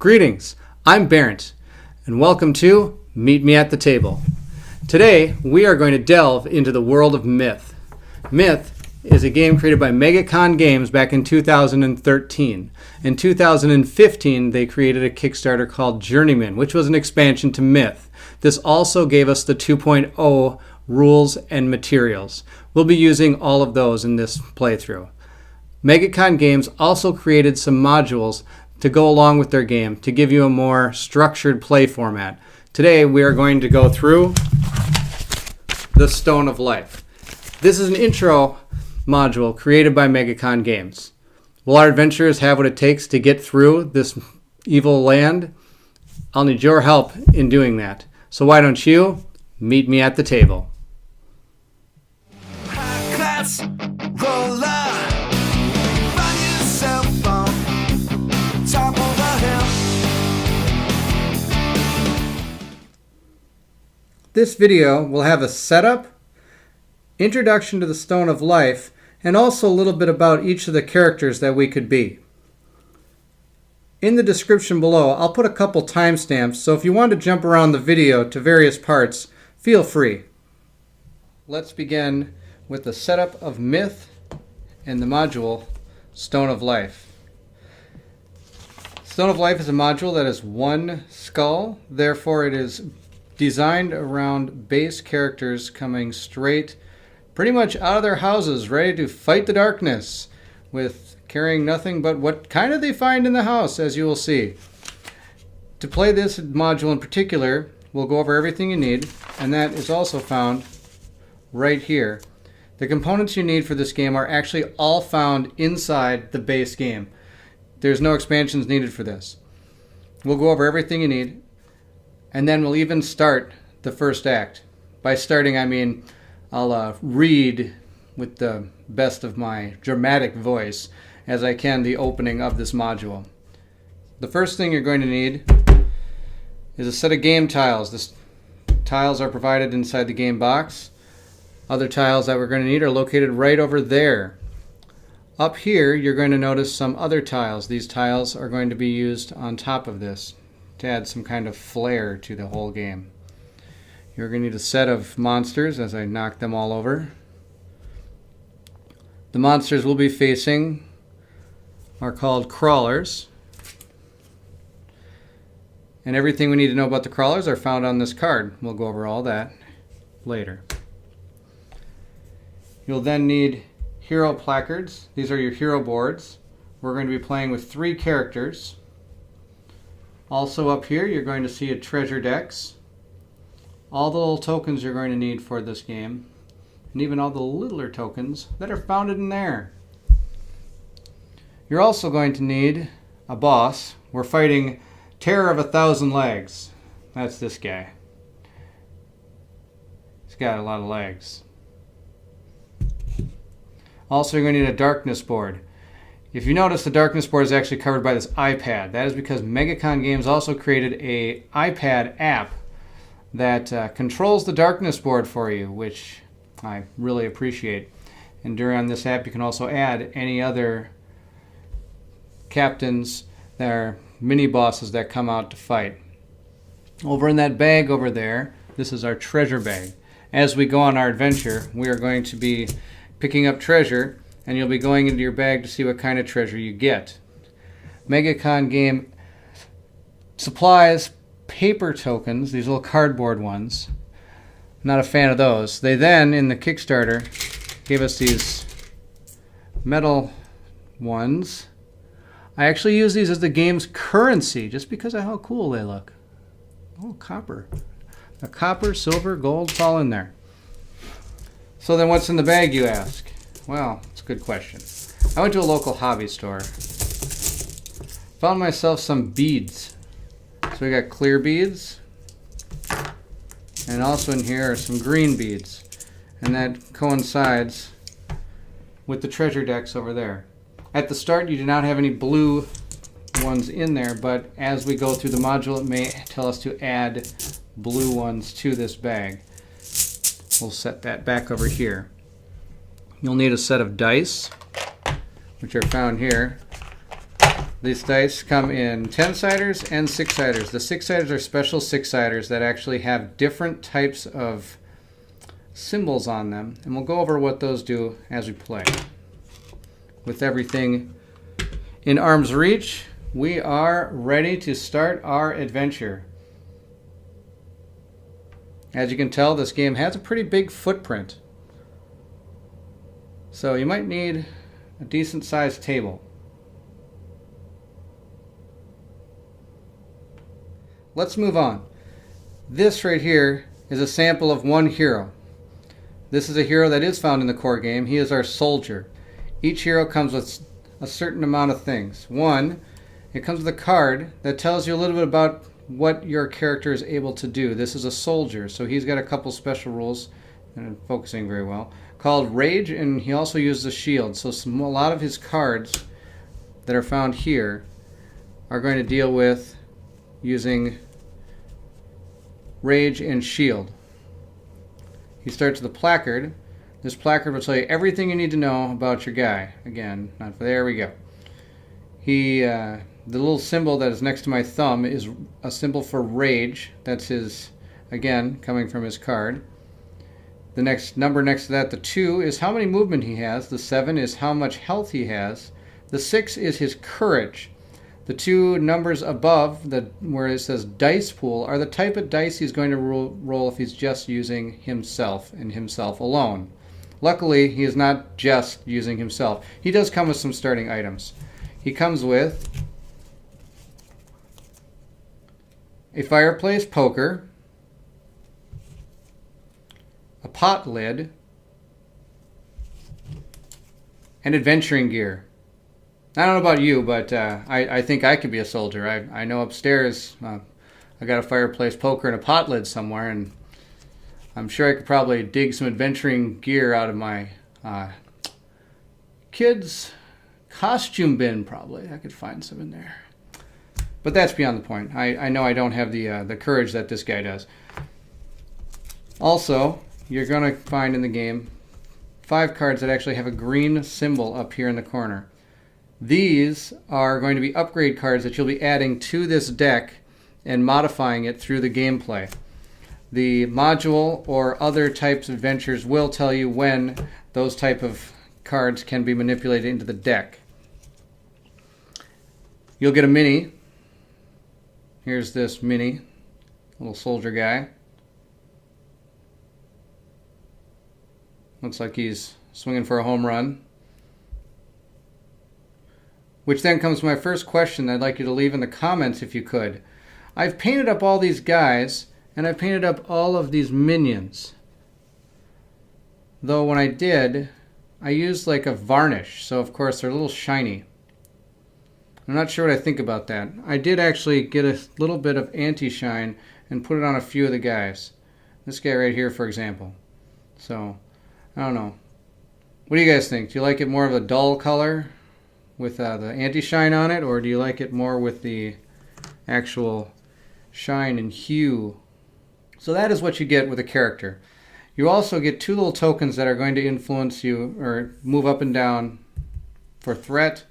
Greetings, I'm Barrett, and welcome to Meet Me at the Table. Today, we are going to delve into the world of Myth. Myth is a game created by MegaCon Games back in 2013. In 2015, they created a Kickstarter called Journeyman, which was an expansion to Myth. This also gave us the 2.0 rules and materials. We'll be using all of those in this playthrough. MegaCon Games also created some modules to go along with their game to give you a more structured play format. Today we are going to go through the Stone of Life. This is an intro module created by MegaCon Games. Will our adventurers have what it takes to get through this evil land? I'll need your help in doing that. So why don't you meet me at the table? High class roller. Top of the hill. This video will have a setup, introduction to the Stone of Life, and also a little bit about each of the characters that we could be. In the description below, I'll put a couple timestamps, so if you want to jump around the video to various parts, feel free. Let's begin with the setup of Myth and the module Stone of Life. Stone of Life is a module that is one skull, therefore it is designed around base characters coming straight pretty much out of their houses, ready to fight the darkness with carrying nothing but what kind of they find in the house, as you will see. To play this module in particular, we'll go over everything you need, and that is also found right here. The components you need for this game are actually all found inside the base game. There's no expansions needed for this. We'll go over everything you need, and then we'll even start the first act. By starting, I mean I'll read with the best of my dramatic voice as I can the opening of this module. The first thing you're going to need is a set of game tiles. The tiles are provided inside the game box. Other tiles that we're going to need are located right over there. Up here, you're going to notice some other tiles. These tiles are going to be used on top of this to add some kind of flair to the whole game. You're going to need a set of monsters as I knock them all over. The monsters we'll be facing are called crawlers. And everything we need to know about the crawlers are found on this card. We'll go over all that later. You'll then need hero placards. These are your hero boards. We're going to be playing with 3 characters. Also up here you're going to see a treasure decks. All the little tokens you're going to need for this game. And even all the littler tokens that are found in there. You're also going to need a boss. We're fighting Terror of 1,000 Legs. That's this guy. He's got a lot of legs. Also, you're going to need a darkness board. If you notice, the darkness board is actually covered by this iPad. That is because MegaCon Games also created an iPad app that controls the darkness board for you, which I really appreciate. And during this app, you can also add any other captains that are mini bosses that come out to fight. Over in that bag over there, this is our treasure bag. As we go on our adventure, we are going to be picking up treasure, and you'll be going into your bag to see what kind of treasure you get. MegaCon Game supplies paper tokens, these little cardboard ones. I'm not a fan of those. They then, in the Kickstarter, gave us these metal ones. I actually use these as the game's currency, just because of how cool they look. Oh, copper. A copper, silver, gold, it's all in there. So then what's in the bag, you ask? Well, it's a good question. I went to a local hobby store. Found myself some beads. So we got clear beads. And also in here are some green beads. And that coincides with the treasure decks over there. At the start, you do not have any blue ones in there, but as we go through the module, it may tell us to add blue ones to this bag. We'll set that back over here. You'll need a set of dice, which are found here. These dice come in 10-siders and 6-siders. The 6-siders are special 6-siders that actually have different types of symbols on them, and we'll go over what those do as we play. With everything in arm's reach, we are ready to start our adventure. As you can tell, this game has a pretty big footprint, so you might need a decent sized table. Let's move on. This right here is a sample of one hero. This is a hero that is found in the core game. He is our soldier. Each hero comes with a certain amount of things. One, it comes with a card that tells you a little bit about what your character is able to do. This is a soldier, so he's got a couple special rules, and focusing very well, called Rage, and he also uses a shield. So a lot of his cards that are found here are going to deal with using Rage and Shield. He starts with a placard. This placard will tell you everything you need to know about your guy. Again, there we go. The little symbol that is next to my thumb is a symbol for Rage. That's his, again, coming from his card. The next number next to that, the 2, is how many movement he has. The 7 is how much health he has. The 6 is his courage. The 2 numbers above, where it says dice pool, are the type of dice he's going to roll if he's just using himself and himself alone. Luckily, he is not just using himself. He does come with some starting items. He comes with a fireplace poker, a pot lid, and adventuring gear. I don't know about you, but I think I could be a soldier. I know upstairs I got a fireplace poker and a pot lid somewhere, and I'm sure I could probably dig some adventuring gear out of my kids' costume bin, probably. I could find some in there. But that's beyond the point. I know I don't have the courage that this guy does. Also, you're going to find in the game 5 cards that actually have a green symbol up here in the corner. These are going to be upgrade cards that you'll be adding to this deck and modifying it through the gameplay. The module or other types of adventures will tell you when those type of cards can be manipulated into the deck. You'll get a mini. Here's this mini, little soldier guy. Looks like he's swinging for a home run. Which then comes to my first question that I'd like you to leave in the comments if you could. I've painted up all these guys, and I've painted up all of these minions. Though when I did, I used like a varnish, so of course they're a little shiny. I'm not sure what I think about that. I did actually get a little bit of anti-shine and put it on a few of the guys. This guy right here, for example. So, I don't know. What do you guys think? Do you like it more of a dull color with the anti-shine on it, or do you like it more with the actual shine and hue? So that is what you get with a character. You also get 2 little tokens that are going to influence you or move up and down for threat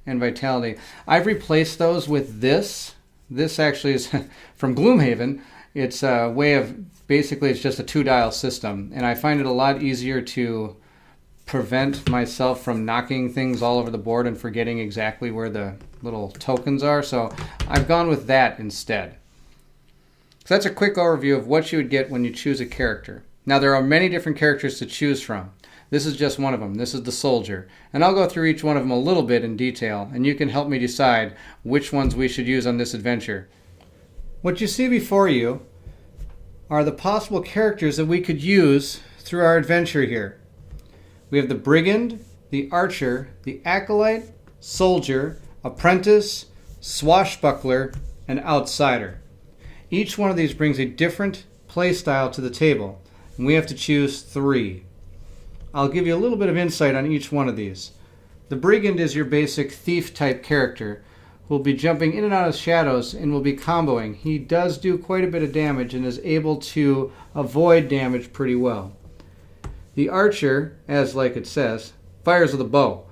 and vitality. I've replaced those with this. This actually is from Gloomhaven. It's a way of, basically it's just a 2-dial system, and I find it a lot easier to prevent myself from knocking things all over the board and forgetting exactly where the little tokens are. So I've gone with that instead. So that's a quick overview of what you would get when you choose a character. Now there are many different characters to choose from. This is just one of them. This is the soldier. And I'll go through each one of them a little bit in detail, and you can help me decide which ones we should use on this adventure. What you see before you are the possible characters that we could use through our adventure here. We have the brigand, the archer, the acolyte, soldier, apprentice, swashbuckler, and outsider. Each one of these brings a different play style to the table, and we have to choose 3. I'll give you a little bit of insight on each one of these. The brigand is your basic thief type character who will be jumping in and out of shadows and will be comboing. He does do quite a bit of damage and is able to avoid damage pretty well. The archer, as like it says, fires with a bow.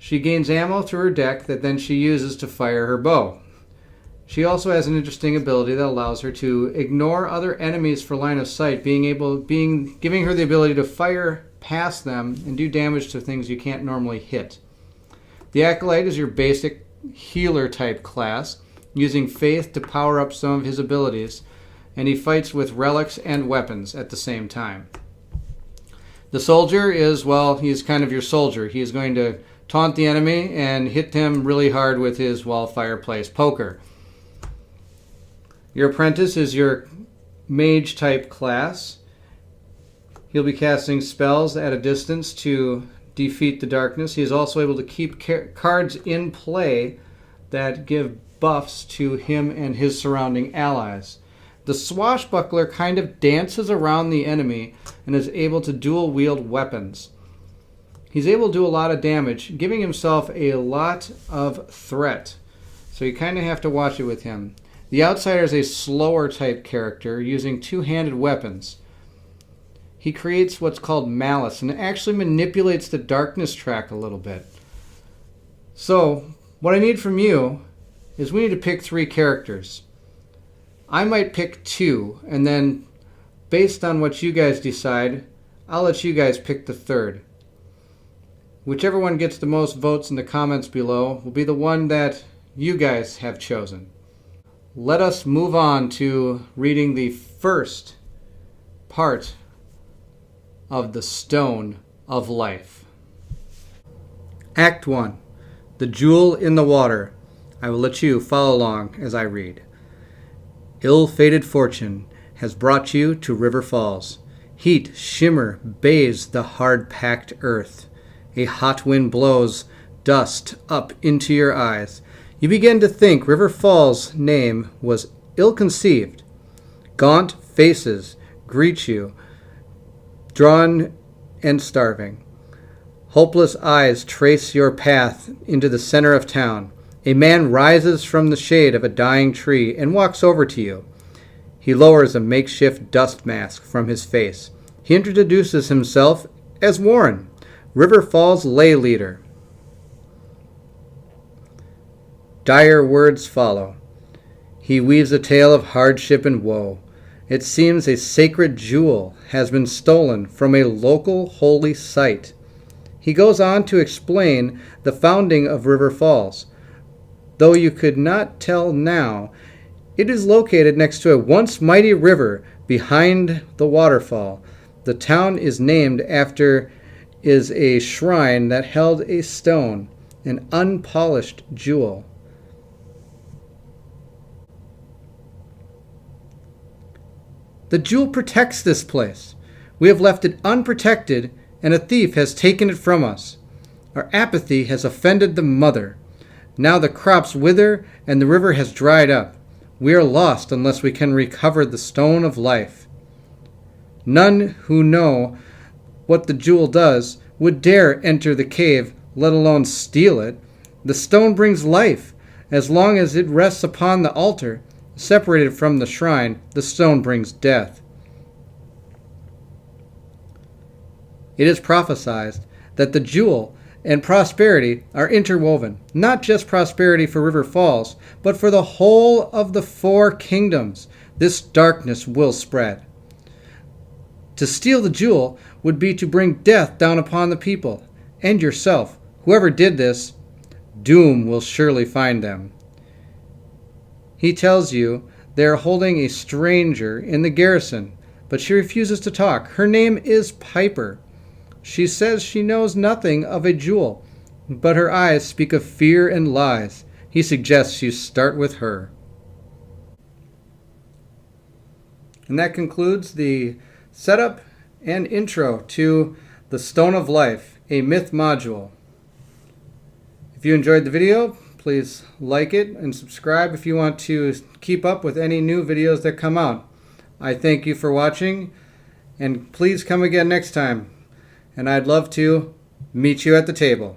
She gains ammo through her deck that then she uses to fire her bow. She also has an interesting ability that allows her to ignore other enemies for line of sight, giving her the ability to fire past them and do damage to things you can't normally hit. The Acolyte is your basic healer type class, using faith to power up some of his abilities, and he fights with relics and weapons at the same time. The Soldier is, well, he's kind of your soldier. He's going to taunt the enemy and hit them really hard with his fireplace poker. Your Apprentice is your mage type class. He'll be casting spells at a distance to defeat the darkness. He is also able to keep cards in play that give buffs to him and his surrounding allies. The Swashbuckler kind of dances around the enemy and is able to dual wield weapons. He's able to do a lot of damage, giving himself a lot of threat. So you kind of have to watch it with him. The Outsider is a slower type character using two-handed weapons. He creates what's called malice and actually manipulates the darkness track a little bit. So what I need from you is we need to pick 3 characters. I might pick 2, and then based on what you guys decide, I'll let you guys pick the 3rd. Whichever one gets the most votes in the comments below will be the one that you guys have chosen. Let us move on to reading the first part of the Stone of Life. Act 1. The Jewel in the Water. I will let you follow along as I read. Ill-fated fortune has brought you to River Falls. Heat, shimmer, bathes the hard-packed earth. A hot wind blows dust up into your eyes. You begin to think River Falls' name was ill-conceived. Gaunt faces greet you, drawn and starving. Hopeless eyes trace your path into the center of town. A man rises from the shade of a dying tree and walks over to you. He lowers a makeshift dust mask from his face. He introduces himself as Warren, River Falls lay leader. Dire words follow. He weaves a tale of hardship and woe. It seems a sacred jewel has been stolen from a local holy site. He goes on to explain the founding of River Falls. Though you could not tell now, it is located next to a once mighty river behind the waterfall. The town is named after a shrine that held a stone, an unpolished jewel. The jewel protects this place. We have left it unprotected, and a thief has taken it from us. Our apathy has offended the mother. Now the crops wither, and the river has dried up. We are lost unless we can recover the Stone of Life. None who know what the jewel does would dare enter the cave, let alone steal it. The stone brings life. As long as it rests upon the altar, separated from the shrine, the stone brings death. It is prophesied that the jewel and prosperity are interwoven, not just prosperity for River Falls, but for the whole of the 4 kingdoms. This darkness will spread. To steal the jewel would be to bring death down upon the people and yourself. Whoever did this, doom will surely find them. He tells you they are holding a stranger in the garrison, but she refuses to talk. Her name is Piper. She says she knows nothing of a jewel, but her eyes speak of fear and lies. He suggests you start with her. And that concludes the setup and intro to the Stone of Life, a myth module. If you enjoyed the video, please like it and subscribe if you want to keep up with any new videos that come out. I thank you for watching, and please come again next time. And I'd love to meet you at the table.